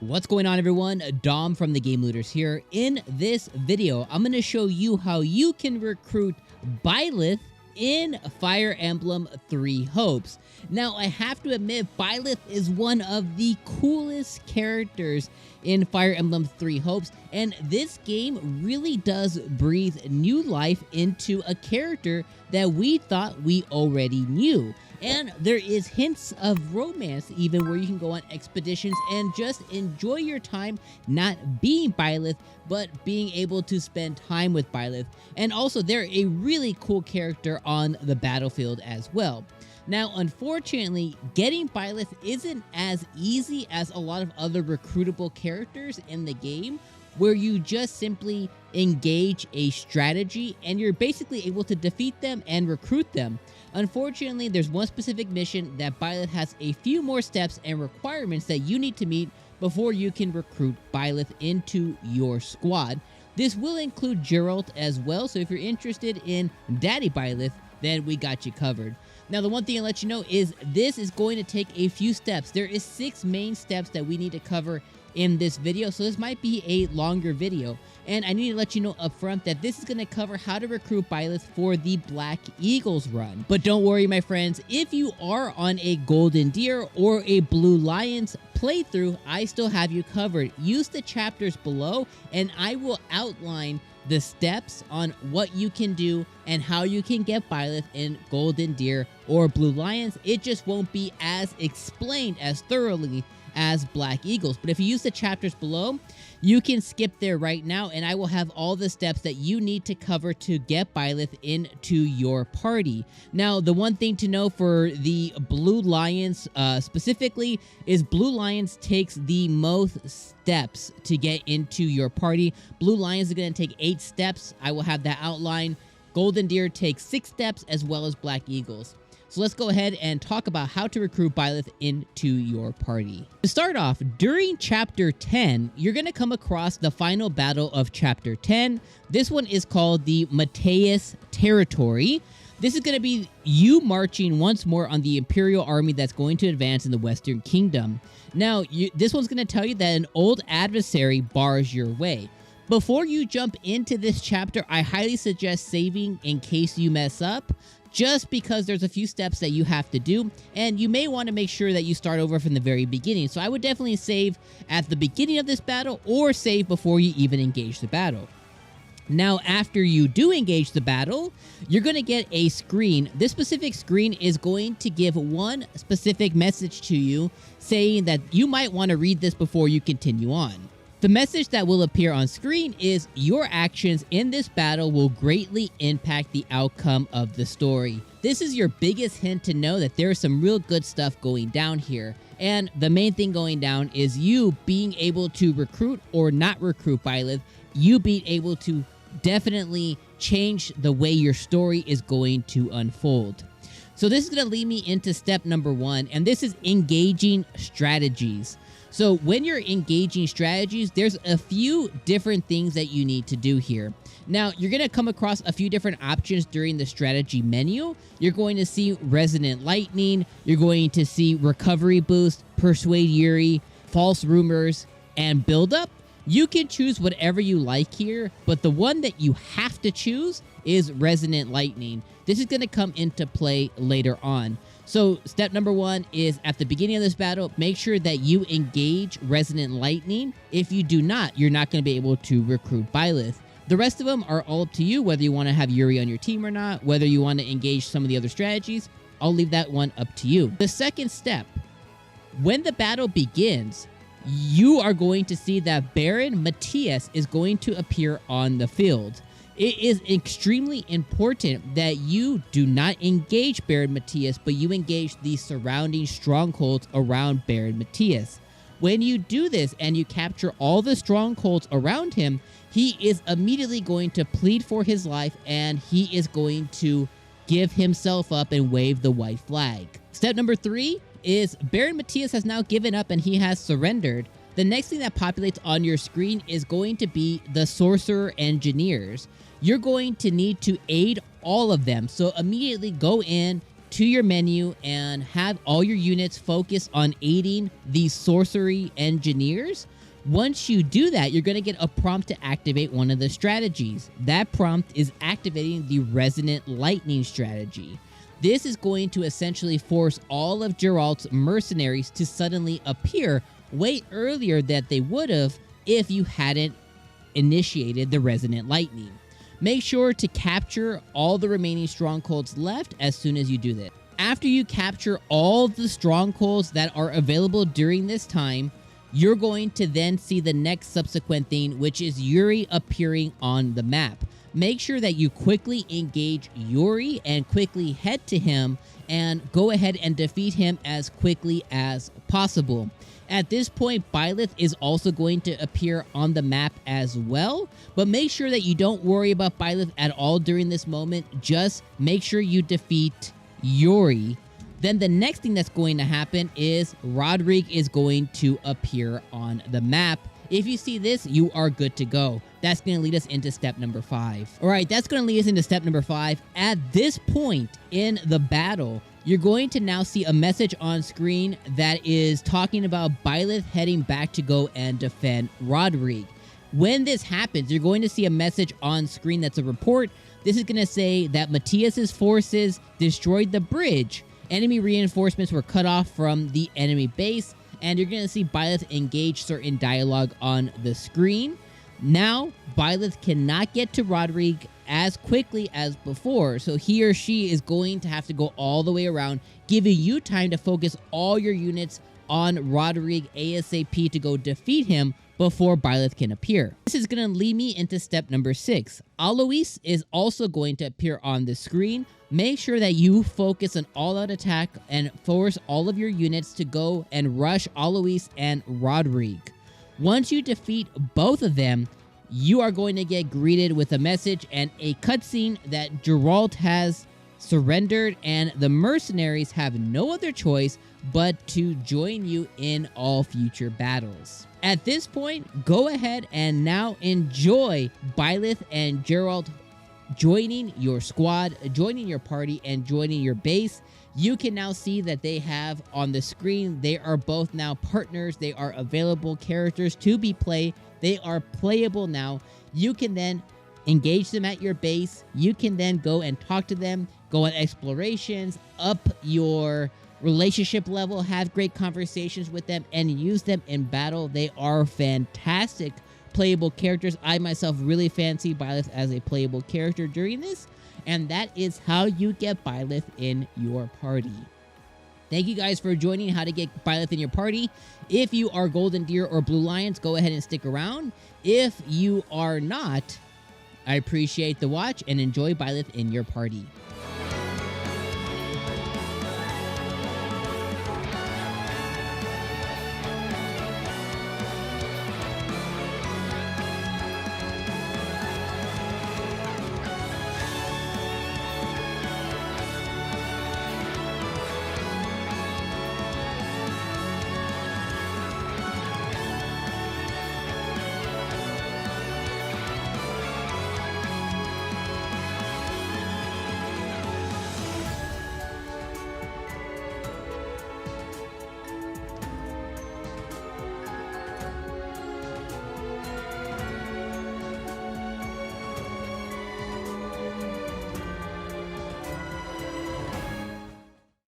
What's going on, everyone? Dom from the Game Looters here. In this video, I'm going to show you how you can recruit Byleth in Fire Emblem Three Hopes. Now, I have to admit, Byleth is one of the coolest characters in Fire Emblem Three Hopes, and this game really does breathe new life into a character that we thought we already knew. And there is hints of romance even, where you can go on expeditions and just enjoy your time not being Byleth, but being able to spend time with Byleth. And also, they're a really cool character on the battlefield as well. Now, unfortunately, getting Byleth isn't as easy as a lot of other recruitable characters in the game, where you just simply engage a strategy and you're basically able to defeat them and recruit them. Unfortunately, there's one specific mission that Byleth has a few more steps and requirements that you need to meet before you can recruit Byleth into your squad. This will include Geralt as well, so if you're interested in Daddy Byleth, then we got you covered. Now, the one thing I'll let you know is this is going to take a few steps. There is 6 main steps that we need to cover in this video, so this might be a longer video. And I need to let you know up front that this is going to cover how to recruit Byleth for the Black Eagles run. But don't worry, my friends, if you are on a Golden Deer or a Blue Lions playthrough, I still have you covered. Use the chapters below and I will outline the steps on what you can do and how you can get Byleth in Golden Deer or Blue Lions. It just won't be as explained as thoroughly as Black Eagles. But if you use the chapters below, you can skip there right now, and I will have all the steps that you need to cover to get Byleth into your party. Now, the one thing to know for the Blue Lions specifically is Blue Lions takes the most steps to get into your party. Blue Lions are going to take 8 steps. I will have that outline. Golden Deer takes 6 steps, as well as Black Eagles. So let's go ahead and talk about how to recruit Byleth into your party. To start off, during Chapter 10, you're going to come across the final battle of Chapter 10. This one is called the Mateus Territory. This is going to be you marching once more on the Imperial army that's going to advance in the Western Kingdom. Now, this one's going to tell you that an old adversary bars your way. Before you jump into this chapter, I highly suggest saving in case you mess up, just because there's a few steps that you have to do, and you may want to make sure that you start over from the very beginning. So I would definitely save at the beginning of this battle, or save before you even engage the battle. Now, after you do engage the battle, you're going to get a screen. This specific screen is going to give one specific message to you, saying that you might want to read this before you continue on. The message that will appear on screen is your actions in this battle will greatly impact the outcome of the story. This is your biggest hint to know that there's some real good stuff going down here. And the main thing going down is you being able to recruit or not recruit Byleth, you being able to definitely change the way your story is going to unfold. So this is going to lead me into step number 1, and this is engaging strategies. So when you're engaging strategies, there's a few different things that you need to do here. Now, you're going to come across a few different options during the strategy menu. You're going to see Resonant Lightning, you're going to see Recovery Boost, Persuade Yuri, False Rumors, and Build Up. You can choose whatever you like here, but the one that you have to choose is Resonant Lightning. This is going to come into play later on. So step number 1 is at the beginning of this battle, make sure that you engage Resonant Lightning. If you do not, you're not going to be able to recruit Byleth. The rest of them are all up to you, whether you want to have Yuri on your team or not, whether you want to engage some of the other strategies. I'll leave that one up to you. The second step, when the battle begins, you are going to see that Baron Mateus is going to appear on the field. It is extremely important that you do not engage Baron Mateus, but you engage the surrounding strongholds around Baron Mateus. When you do this and you capture all the strongholds around him, he is immediately going to plead for his life, and he is going to give himself up and wave the white flag. Step number 3 is Baron Mateus has now given up and he has surrendered. The next thing that populates on your screen is going to be the Sorcerer Engineers. You're going to need to aid all of them. So immediately go in, to your menu and have all your units focus on aiding these sorcery engineers. Once you do that, you're going to get a prompt to activate one of the strategies. That prompt is activating the Resonant Lightning strategy. This is going to essentially force all of Geralt's mercenaries to suddenly appear way earlier than they would have if you hadn't initiated the Resonant Lightning. Make sure to capture all the remaining strongholds left as soon as you do this. After you capture all the strongholds that are available during this time, you're going to then see the next subsequent thing, which is Yuri appearing on the map. Make sure that you quickly engage Yuri and quickly head to him and go ahead and defeat him as quickly as possible. At this point, Byleth is also going to appear on the map as well, but make sure that you don't worry about Byleth at all during this moment. Just make sure you defeat Yuri. Then the next thing that's going to happen is Rodrigue is going to appear on the map. If you see this, you are good to go. That's going to lead us into step number 5. All right, that's going to lead us into step number 5. At this point in the battle, you're going to now see a message on screen that is talking about Byleth heading back to go and defend Rodrigue. When this happens, you're going to see a message on screen that's a report. This is going to say that Matthias's forces destroyed the bridge. Enemy reinforcements were cut off from the enemy base, and you're going to see Byleth engage certain dialogue on the screen. Now, Byleth cannot get to Rodrigue as quickly as before, so he or she is going to have to go all the way around, giving you time to focus all your units on Rodrigue ASAP to go defeat him before Byleth can appear. This is going to lead me into step number 6. Alois is also going to appear on the screen. Make sure that you focus an all-out attack and force all of your units to go and rush Alois and Rodrigue. Once you defeat both of them, you are going to get greeted with a message and a cutscene that Geralt has surrendered, and the mercenaries have no other choice but to join you in all future battles. At this point, go ahead and now enjoy Byleth and Geralt joining your squad, joining your party, and joining your base. You can now see that they have on the screen, they are both now partners. They are available characters to be played. They are playable now. You can then engage them at your base. You can then go and talk to them, go on explorations, up your relationship level, have great conversations with them, and use them in battle. They are fantastic playable characters. I myself really fancy Byleth as a playable character during this, and that is how you get Byleth in your party. Thank you guys for joining how to get Byleth in your party. If you are Golden Deer or Blue Lions, go ahead and stick around. If you are not, I appreciate the watch and enjoy Byleth in your party.